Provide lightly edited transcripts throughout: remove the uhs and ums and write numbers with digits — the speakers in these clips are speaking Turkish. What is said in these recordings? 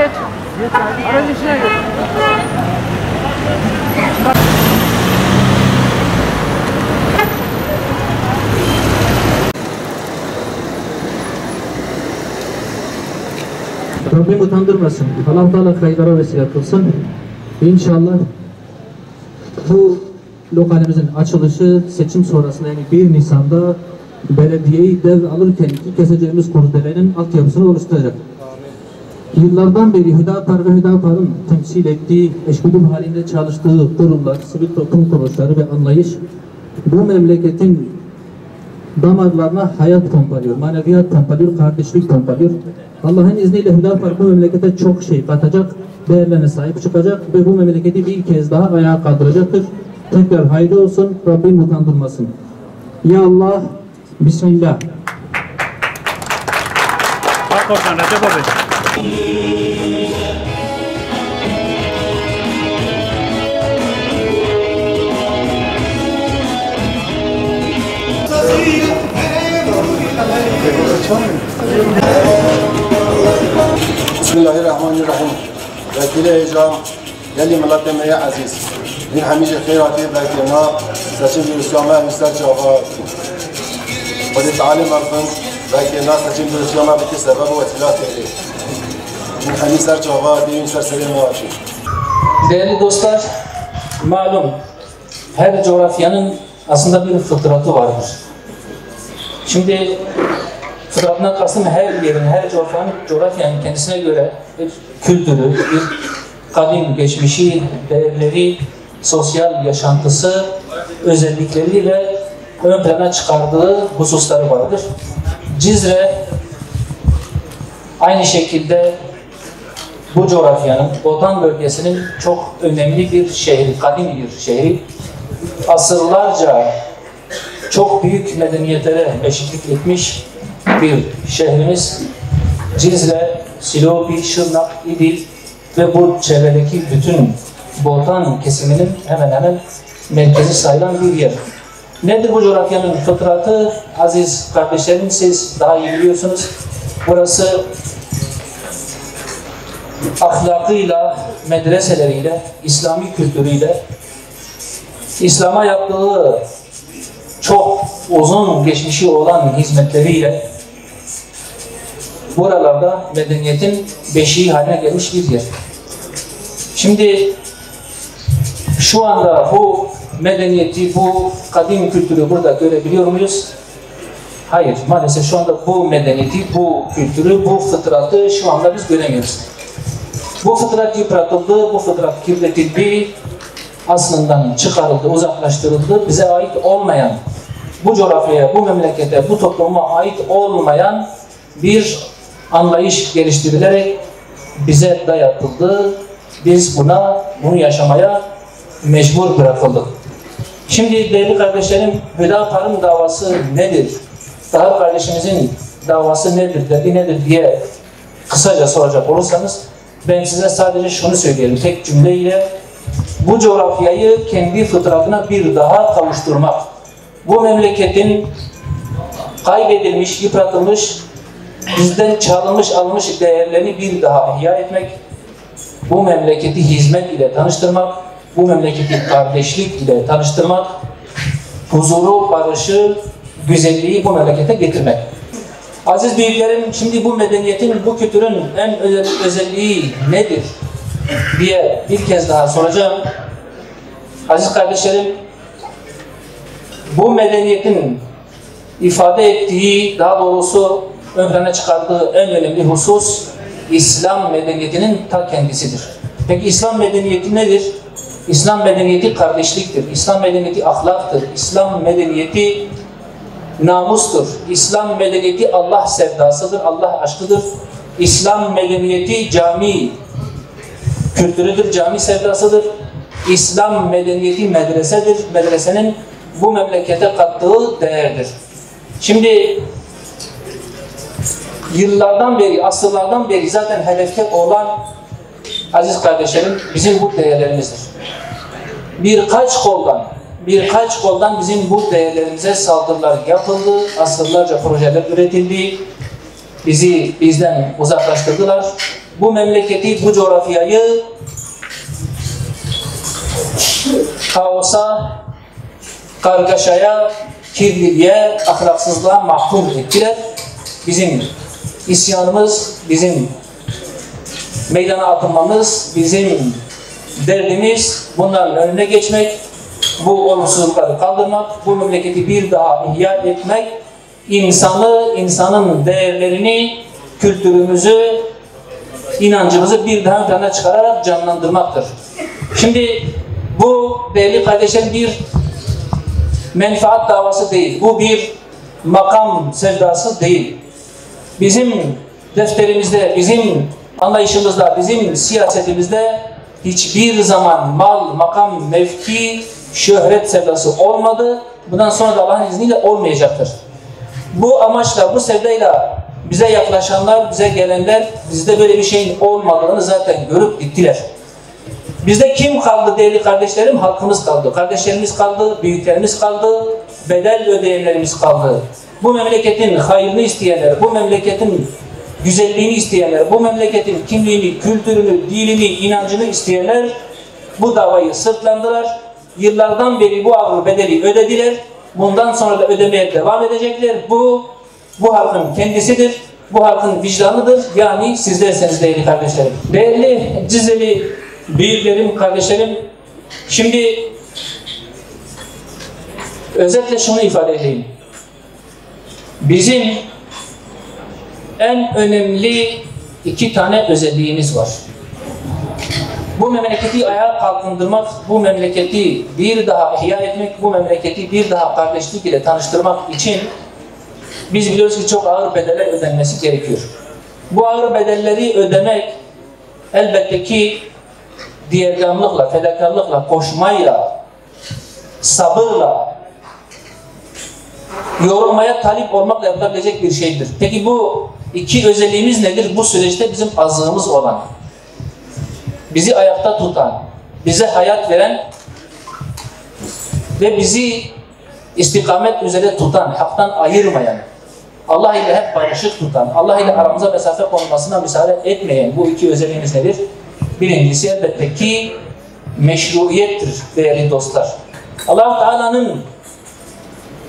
geç. Aracın içine geç. Rabbim utandırmasın. Allah Teala hayırlara vesile kılsın. İnşallah bu lokalimizin açılışı seçim sonrasında yani 1 Nisan'da belediyeyi devralırken ilk keseceğimiz kurdelenin altyapısını oluşturacak. Yıllardan beri Hüdapar ve Hüdapar'ın temsil ettiği, eşgüdüm halinde çalıştığı kurumlar, sivil toplum kuruluşları ve anlayış bu memleketin damarlarına hayat pompalıyor, maneviyat pompalıyor, kardeşlik pompalıyor. Allah'ın izniyle Hüdapar bu memlekete çok şey katacak, değerlerine sahip çıkacak ve bu memleketi bir kez daha ayağa kaldıracaktır. Tekrar hayırlı olsun, Rabbim utandırmasın. Ya Allah, Bismillah. Bak oradan Recep abi. Bismillahirrahmanirrahim. Vekile icra, yali milletime ya aziz. Din hamice khairati vekilna, seçim bir İslam'a misal cevap. Vadi talim arfın, vekilna seçim bir İslam'a bitti sebep ve tilat edildi. Din hamice cevap, din serseri maaşı. Değerli dostlar, malum her coğrafyanın aslında bir fıtratı vardır. Şimdi fıtratından kastım her yerin, her coğrafyanın kendisine göre bir kültürü, bir kadim geçmişi, değerleri, sosyal yaşantısı, özellikleriyle ön plana çıkardığı hususları vardır. Cizre aynı şekilde bu coğrafyanın, Botan bölgesinin çok önemli bir şehri, kadim bir şehri. Asırlarca çok büyük medeniyetlere eşitlik etmiş bir şehrimiz. Cizre, Silopi, Şırnak, İdil ve bu çevredeki bütün Botan kesiminin hemen hemen merkezi sayılan bir yer. Nedir bu coğrafyanın fıtratı? Aziz kardeşlerim, siz daha iyi biliyorsunuz. Burası ahlakıyla, medreseleriyle, İslami kültürüyle, İslam'a yaptığı çok uzun geçmişi olan hizmetleriyle buralarda medeniyetin beşiği haline gelmiş bir yer. Şimdi şu anda bu medeniyeti, bu kadim kültürü burada görebiliyor muyuz? Hayır, maalesef şu anda bu medeniyeti, bu kültürü, bu fıtratı şu anda biz göremiyoruz. Bu fıtrat yıpratıldı, bu fıtrat kirletildi, aslından çıkarıldı, uzaklaştırıldı. Bize ait olmayan, bu coğrafyaya, bu memlekete, bu topluma ait olmayan bir anlayış geliştirilerek bize dayatıldı. Biz bunu yaşamaya mecbur bırakıldık. Şimdi değerli kardeşlerim, Hüdapar'ın davası nedir? Tahir kardeşimizin davası nedir, derdi nedir diye kısaca soracak olursanız, ben size sadece şunu söyleyelim, tek cümleyle: bu coğrafyayı kendi fıtratına bir daha kavuşturmak, bu memleketin kaybedilmiş, yıpratılmış, bizden çalınmış, alınmış değerlerini bir daha ihya etmek, bu memleketi hizmet ile tanıştırmak, bu memleketi kardeşlik ile tanıştırmak, huzuru, barışı, güzelliği bu memlekete getirmek. Aziz büyüklerim, şimdi bu medeniyetin, bu kültürün en özelliği nedir diye bir kez daha soracağım. Aziz kardeşlerim, bu medeniyetin ifade ettiği, daha doğrusu ön plana çıkardığı en önemli husus İslam medeniyetinin ta kendisidir. Peki İslam medeniyeti nedir? İslam medeniyeti kardeşliktir. İslam medeniyeti ahlaktır. İslam medeniyeti namustur. İslam medeniyeti Allah sevdasıdır, Allah aşkıdır. İslam medeniyeti cami kültürüdür, cami sevdasıdır. İslam medeniyeti medresedir. Medresenin bu memlekete kattığı değerdir. Şimdi yıllardan beri, asırlardan beri zaten hedefte olan aziz kardeşlerim bizim bu değerlerimizdir. Birkaç koldan bizim bu değerlerimize saldırılar yapıldı, asırlarca projeler üretildi, bizi bizden uzaklaştırdılar bu memleketi, bu coğrafyayı kaosa, kargaşaya, kirliliğe, ahlaksızlığa mahkum ettiler. Bizim isyanımız, bizim meydana atılmamız, bizim derdimiz bunların önüne geçmek, bu olumsuzlukları kaldırmak, bu memleketi bir daha ihya etmek, insanın değerlerini, kültürümüzü, inancımızı bir daha ön plana çıkararak canlandırmaktır. Şimdi bu değerli kardeşlerim bir menfaat davası değil, bu bir makam sevdası değil. Bizim defterimizde, bizim anlayışımızda, bizim siyasetimizde hiçbir zaman mal, makam, mevki, şöhret sevdası olmadı. Bundan sonra da Allah'ın izniyle olmayacaktır. Bu amaçla, bu sevdayla bize yaklaşanlar, bize gelenler, bizde böyle bir şeyin olmadığını zaten görüp gittiler. Bizde kim kaldı değerli kardeşlerim? Halkımız kaldı, kardeşlerimiz kaldı, büyüklerimiz kaldı, bedel ödeyenlerimiz kaldı. Bu memleketin hayrını isteyenler, bu memleketin güzelliğini isteyenler, bu memleketin kimliğini, kültürünü, dilini, inancını isteyenler bu davayı sırtlandılar. Yıllardan beri bu ağır bedeli ödediler. Bundan sonra da ödemeye devam edecekler. Bu halkın kendisidir. Bu halkın vicdanıdır. Yani sizlerseniz değerli kardeşlerim. Değerli Cizreli büyüklerim, kardeşlerim. Şimdi özetle şunu ifade edeyim. Bizim en önemli iki tane özelliğimiz var. Bu memleketi ayağa kalkındırmak, bu memleketi bir daha ihya etmek, bu memleketi bir daha kardeşlik ile tanıştırmak için biz biliyoruz ki çok ağır bedeller ödenmesi gerekiyor. Bu ağır bedelleri ödemek elbette ki diğergamlıkla, fedakarlıkla, koşmayla, sabırla, yorulmaya talip olmakla yapılabilecek bir şeydir. Peki bu iki özelliğimiz nedir? Bu süreçte bizim azığımız olan, bizi ayakta tutan, bize hayat veren ve bizi istikamet üzere tutan, haktan ayırmayan, Allah ile hep barışık tutan, Allah ile aramıza mesafe konulmasına müsaade etmeyen bu iki özelliğimiz nedir? Birincisi elbette ki meşruiyettir değerli dostlar. Allah-u Teala'nın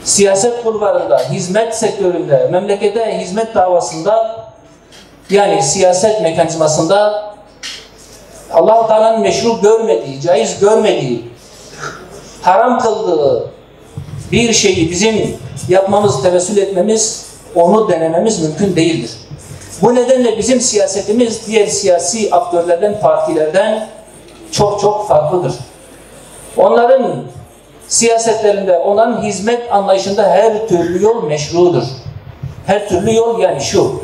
siyaset kulvarında, hizmet sektöründe, memlekete hizmet davasında, yani siyaset mekanizmasında Allah-u Teala'nın meşru görmediği, caiz görmediği, haram kıldığı bir şeyi bizim yapmamız, tevessül etmemiz, onu denememiz mümkün değildir. Bu nedenle bizim siyasetimiz diğer siyasi aktörlerden, partilerden çok çok farklıdır. Onların siyasetlerinde, onların hizmet anlayışında her türlü yol meşrudur. Her türlü yol yani şu: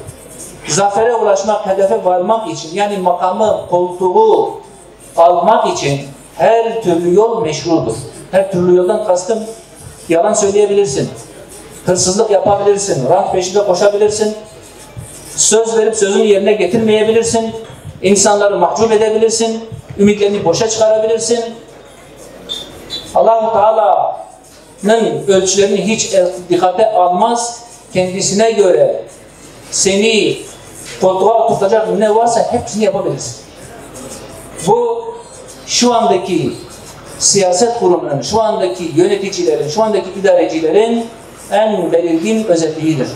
zafere ulaşmak, hedefe varmak için, yani makamı, koltuğu almak için her türlü yol meşrudur. Her türlü yoldan kastım, yalan söyleyebilirsin, hırsızlık yapabilirsin, rant peşinde koşabilirsin, söz verip sözünü yerine getirmeyebilirsin, insanları mahcup edebilirsin, ümitlerini boşa çıkarabilirsin. Allah-u Teala'nın ölçülerini hiç dikkate almaz, kendisine göre seni koltuğa oturtacak ne varsa hepsini yapabilirsin. Bu şu andaki siyaset kurumlarının, şu andaki yöneticilerin, şu andaki idarecilerin en belirgin özelliğidir.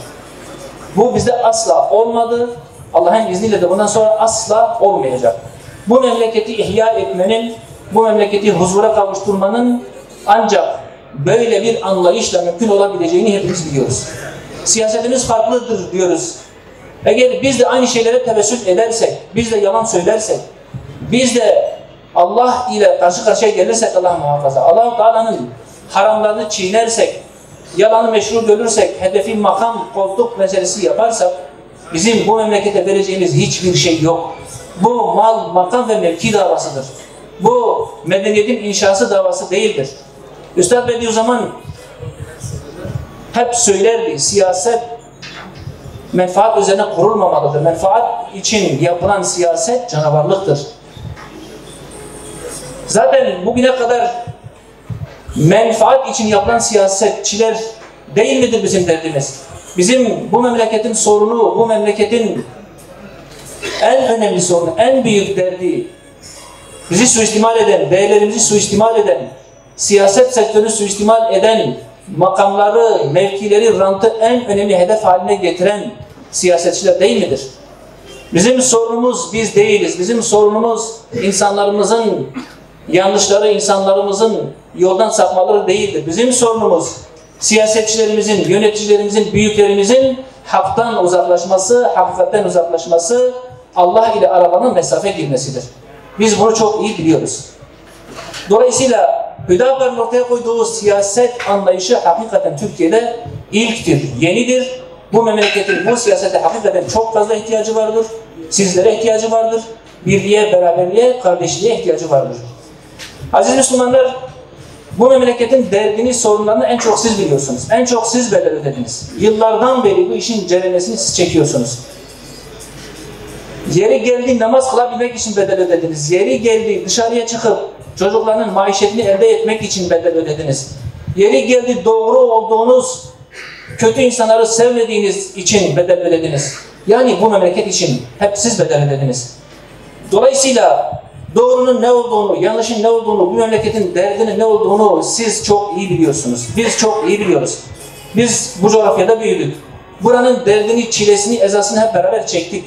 Bu bizde asla olmadı. Allah'ın izniyle de bundan sonra asla olmayacak. Bu memleketi ihya etmenin, bu memleketi huzura kavuşturmanın ancak böyle bir anlayışla mümkün olabileceğini hepimiz biliyoruz. Siyasetimiz farklıdır diyoruz. Eğer biz de aynı şeylere tevessül edersek, biz de yalan söylersek, biz de Allah ile karşı karşıya gelirsek, Allah muhafaza, Allah-u Teala'nın haramlarını çiğnersek, yalanı meşru görürsek, hedefi makam, koltuk meselesi yaparsak, bizim bu memlekete vereceğimiz hiçbir şey yok. Bu mal, makam ve mevki davasıdır. Bu medeniyetin inşası davası değildir. Üstad Bediüzzaman hep söylerdi, siyaset menfaat üzerine kurulmamalıdır. Menfaat için yapılan siyaset canavarlıktır. Zaten bugüne kadar menfaat için yapılan siyasetçiler değil midir bizim derdimiz? Bizim bu memleketin sorunu, bu memleketin en önemli sorun, en büyük derdi, bizi suistimal eden, değerlerimizi suistimal eden, siyaset sektörünü suistimal eden, makamları, mevkileri, rantı en önemli hedef haline getiren siyasetçiler değil midir? Bizim sorunumuz biz değiliz. Bizim sorunumuz insanlarımızın yanlışları, insanlarımızın yoldan sapmaları değildir. Bizim sorunumuz siyasetçilerimizin, yöneticilerimizin, büyüklerimizin haktan uzaklaşması, hakikatten uzaklaşması, Allah ile aralarına mesafe girmesidir. Biz bunu çok iyi biliyoruz. Dolayısıyla Hüdapar'ın ortaya koyduğu siyaset anlayışı hakikaten Türkiye'de ilktir, yenidir. Bu memleketin bu siyasete hakikaten çok fazla ihtiyacı vardır. Sizlere ihtiyacı vardır. Birliğe, beraberliğe, kardeşliğe ihtiyacı vardır. Aziz Müslümanlar, bu memleketin derdini, sorunlarını en çok siz biliyorsunuz. En çok siz bedel ödediniz. Yıllardan beri bu işin ceremesini siz çekiyorsunuz. Yeri geldi namaz kılabilmek için bedel ödediniz. Yeri geldi dışarıya çıkıp çocuklarının maişetini elde etmek için bedel ödediniz. Yeri geldi doğru olduğunuz, kötü insanları sevmediğiniz için bedel ödediniz. Yani bu memleket için hep siz bedel ödediniz. Dolayısıyla doğrunun ne olduğunu, yanlışın ne olduğunu, bu memleketin derdinin ne olduğunu siz çok iyi biliyorsunuz. Biz çok iyi biliyoruz. Biz bu coğrafyada büyüdük. Buranın derdini, çilesini, ezasını hep beraber çektik.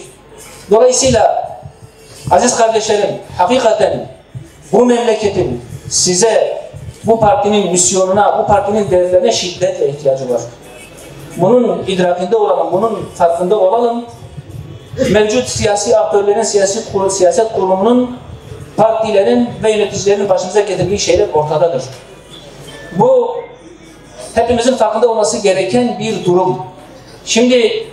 Dolayısıyla aziz kardeşlerim, hakikaten bu memleketin size, bu partinin misyonuna, bu partinin değerlerine şiddetle ihtiyacı var. Bunun idrakinde olalım, bunun farkında olalım. Mevcut siyasi aktörlerin, siyaset kurumunun, partilerin ve yöneticilerin başımıza getirdiği şeyler ortadadır. Bu hepimizin farkında olması gereken bir durum. Şimdi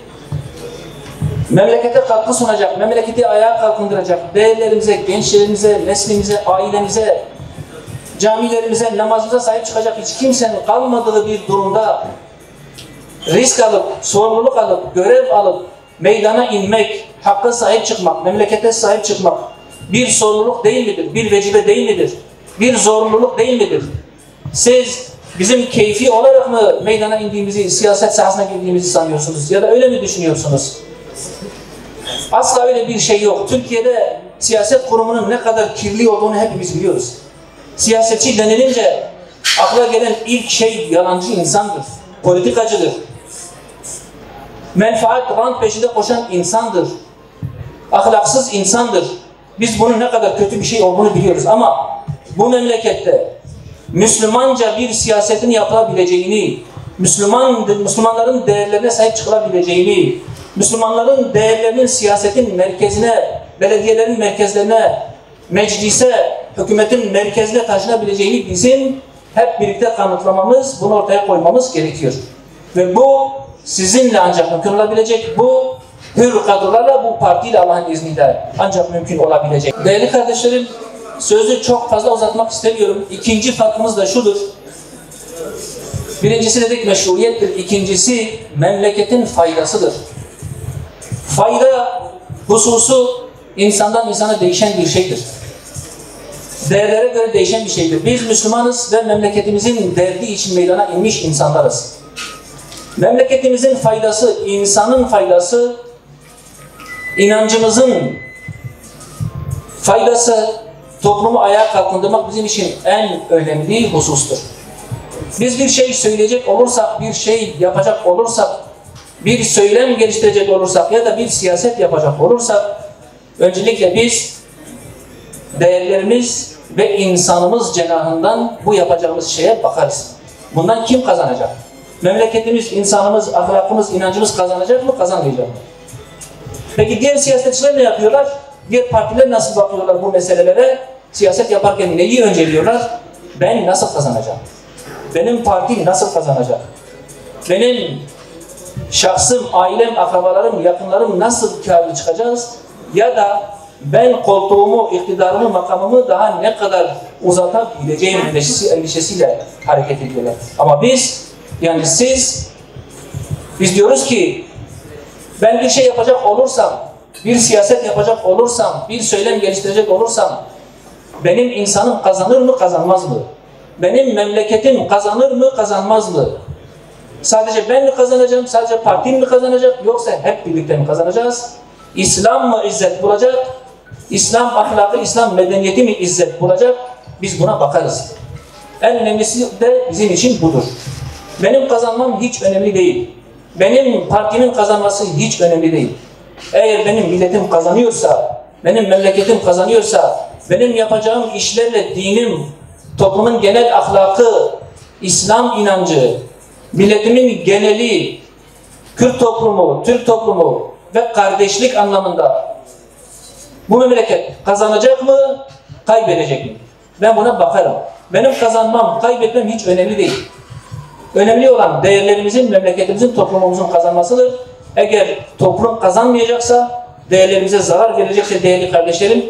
memlekete katkı sunacak, memleketi ayağa kalkındıracak, değerlerimize, gençlerimize, neslimize, ailemize, camilerimize, namazımıza sahip çıkacak hiç kimsenin kalmadığı bir durumda risk alıp, sorumluluk alıp, görev alıp, meydana inmek, hakka sahip çıkmak, memlekete sahip çıkmak bir sorumluluk değil midir? Bir vecibe değil midir? Bir zorunluluk değil midir? Siz bizim keyfi olarak mı meydana indiğimizi, siyaset sahasına girdiğimizi sanıyorsunuz? Ya da öyle mi düşünüyorsunuz? Asla öyle bir şey yok. Türkiye'de siyaset kurumunun ne kadar kirli olduğunu hepimiz biliyoruz. Siyasetçi denilince akla gelen ilk şey yalancı insandır, politikacıdır. Menfaat, rant peşinde koşan insandır. Ahlaksız insandır. Biz bunun ne kadar kötü bir şey olduğunu biliyoruz ama bu memlekette Müslümanca bir siyasetin yapılabileceğini, Müslümanların değerlerine sahip çıkılabileceğini, Müslümanların değerlerinin siyasetin merkezine, belediyelerin merkezlerine, meclise, hükümetin merkezine taşınabileceğini bizim hep birlikte kanıtlamamız, bunu ortaya koymamız gerekiyor. Ve bu sizinle ancak mümkün olabilecek, bu hür kadrolarla, bu partiyle Allah'ın izniyle ancak mümkün olabilecek. Değerli kardeşlerim, sözü çok fazla uzatmak istemiyorum. İkinci farkımız da şudur. Birincisi dedik meşruiyettir, ikincisi memleketin faydasıdır. Fayda hususu insandan insana değişen bir şeydir. Değerlere göre değişen bir şeydir. Biz Müslümanız ve memleketimizin derdi için meydana inmiş insanlarız. Memleketimizin faydası, insanın faydası, inancımızın faydası, toplumu ayağa kalkındırmak bizim için en önemli husustur. Biz bir şey söyleyecek olursak, bir şey yapacak olursak, bir söylem geliştirecek olursak ya da bir siyaset yapacak olursak, öncelikle biz değerlerimiz ve insanımız cenahından bu yapacağımız şeye bakarız. Bundan kim kazanacak? Memleketimiz, insanımız, ahlakımız, inancımız kazanacak mı, kazanmayacak mı? Peki diğer siyasetçiler ne yapıyorlar? Diğer partiler nasıl bakıyorlar bu meselelere? Siyaset yaparken neyi önceliyorlar? Ben nasıl kazanacağım? Benim partim nasıl kazanacak? Benim şahsım, ailem, akrabalarım, yakınlarım nasıl kârlı çıkacağız? Ya da ben koltuğumu, iktidarımı, makamımı daha ne kadar uzatabileceğim endişesiyle hareket ediyorlar. Ama biz, yani siz, biz diyoruz ki ben bir şey yapacak olursam, bir siyaset yapacak olursam, bir söylem geliştirecek olursam benim insanım kazanır mı, kazanmaz mı? Benim memleketim kazanır mı, kazanmaz mı? Sadece ben mi kazanacağım, sadece partim mi kazanacak, yoksa hep birlikte mi kazanacağız? İslam mı izzet bulacak? İslam ahlakı, İslam medeniyeti mi izzet bulacak? Biz buna bakarız. En önemlisi de bizim için budur. Benim kazanmam hiç önemli değil. Benim partimin kazanması hiç önemli değil. Eğer benim milletim kazanıyorsa, benim memleketim kazanıyorsa, benim yapacağım işlerle dinim, toplumun genel ahlakı, İslam inancı, milletimin geneli, Kürt toplumu, Türk toplumu ve kardeşlik anlamında bu memleket kazanacak mı, kaybedecek mi? Ben buna bakarım. Benim kazanmam, kaybetmem hiç önemli değil. Önemli olan değerlerimizin, memleketimizin, toplumumuzun kazanmasıdır. Eğer toplum kazanmayacaksa, değerlerimize zarar verecekse değerli kardeşlerim,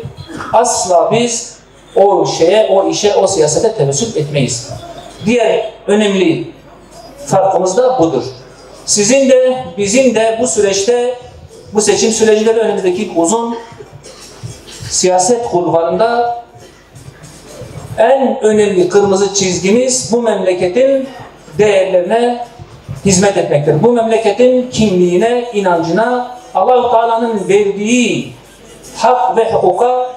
asla biz o şeye, o işe, o siyasete tevessül etmeyiz. Diğer önemli farkımız da budur. Sizin de, bizim de bu süreçte, bu seçim sürecinde ve önümüzdeki uzun siyaset kulvarında en önemli kırmızı çizgimiz bu memleketin değerlerine hizmet etmektir. Bu memleketin kimliğine, inancına, Allah-u Teala'nın verdiği hak ve hukuka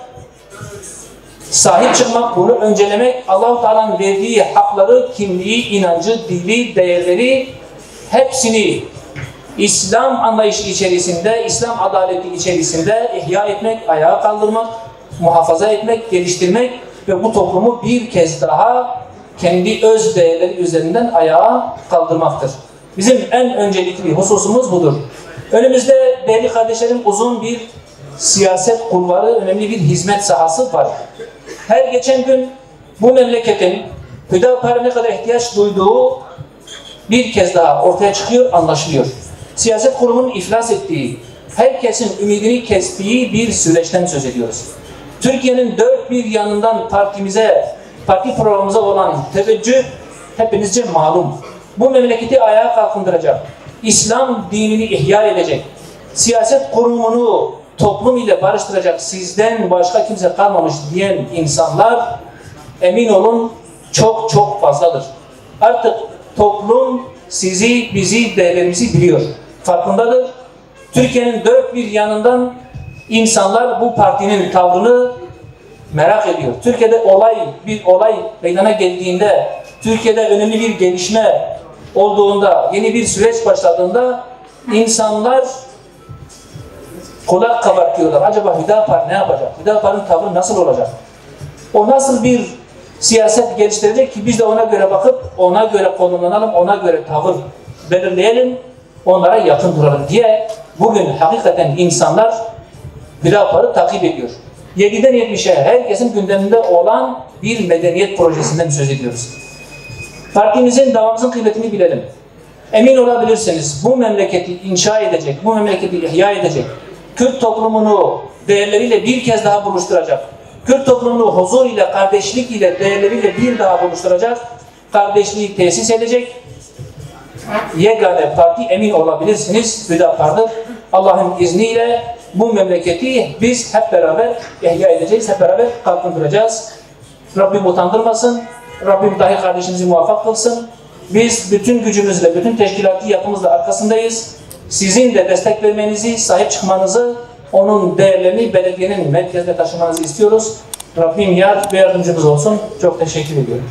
sahip çıkmak, bunu öncelemek, Allah-u Teala'nın verdiği hakları, kimliği, inancı, dili, değerleri hepsini İslam anlayışı içerisinde, İslam adaleti içerisinde ihya etmek, ayağa kaldırmak, muhafaza etmek, geliştirmek ve bu toplumu bir kez daha kendi öz değerleri üzerinden ayağa kaldırmaktır. Bizim en öncelikli hususumuz budur. Önümüzde değerli kardeşlerim uzun bir siyaset kulvarı, önemli bir hizmet sahası var. Her geçen gün bu memleketin Hüdapar'a ne kadar ihtiyaç duyduğu bir kez daha ortaya çıkıyor, anlaşılıyor. Siyaset kurumunun iflas ettiği, herkesin ümidini kestiği bir süreçten söz ediyoruz. Türkiye'nin dört bir yanından partimize, parti programımıza olan teveccüh hepinizce malum. Bu memleketi ayağa kalkındıracak, İslam dinini ihya edecek, siyaset kurumunu toplum ile barıştıracak, sizden başka kimse kalmamış diyen insanlar emin olun çok çok fazladır. Artık toplum sizi, bizi, değerlerimizi biliyor, farkındadır. Türkiye'nin dört bir yanından insanlar bu partinin tavrını merak ediyor. Türkiye'de bir olay meydana geldiğinde, Türkiye'de önemli bir gelişme olduğunda, yeni bir süreç başladığında insanlar kulak kabartıyorlar. Acaba Hüdapar ne yapacak? Hüdapar'ın tavrı nasıl olacak? O nasıl bir siyaset geliştirecek ki biz de ona göre bakıp, ona göre konumlanalım, ona göre tavır belirleyelim, onlara yakın duralım diye bugün hakikaten insanlar Hüdapar'ı takip ediyor. 7'den 70'e herkesin gündeminde olan bir medeniyet projesinden söz ediyoruz. Partimizin, davamızın kıymetini bilelim. Emin olabilirsiniz bu memleketi inşa edecek, bu memleketi ihya edecek, Kürt toplumunu değerleriyle bir kez daha buluşturacak, Kürt toplumunu huzur ile, kardeşlik ile, değerleriyle bir daha buluşturacak, kardeşliği tesis edecek yegane parti emin olabilirsiniz Hüdapar'dır. Allah'ın izniyle bu memleketi biz hep beraber ihya edeceğiz, hep beraber kalkındıracağız. Rabbim utandırmasın, Rabbim dahi kardeşimizi muvaffak kılsın. Biz bütün gücümüzle, bütün teşkilatı yapımızla arkasındayız. Sizin de destek vermenizi, sahip çıkmanızı, onun değerlerini belediyenin merkezine taşımanızı istiyoruz. Rabbim yar ve yardımcımız olsun. Çok teşekkür ediyorum.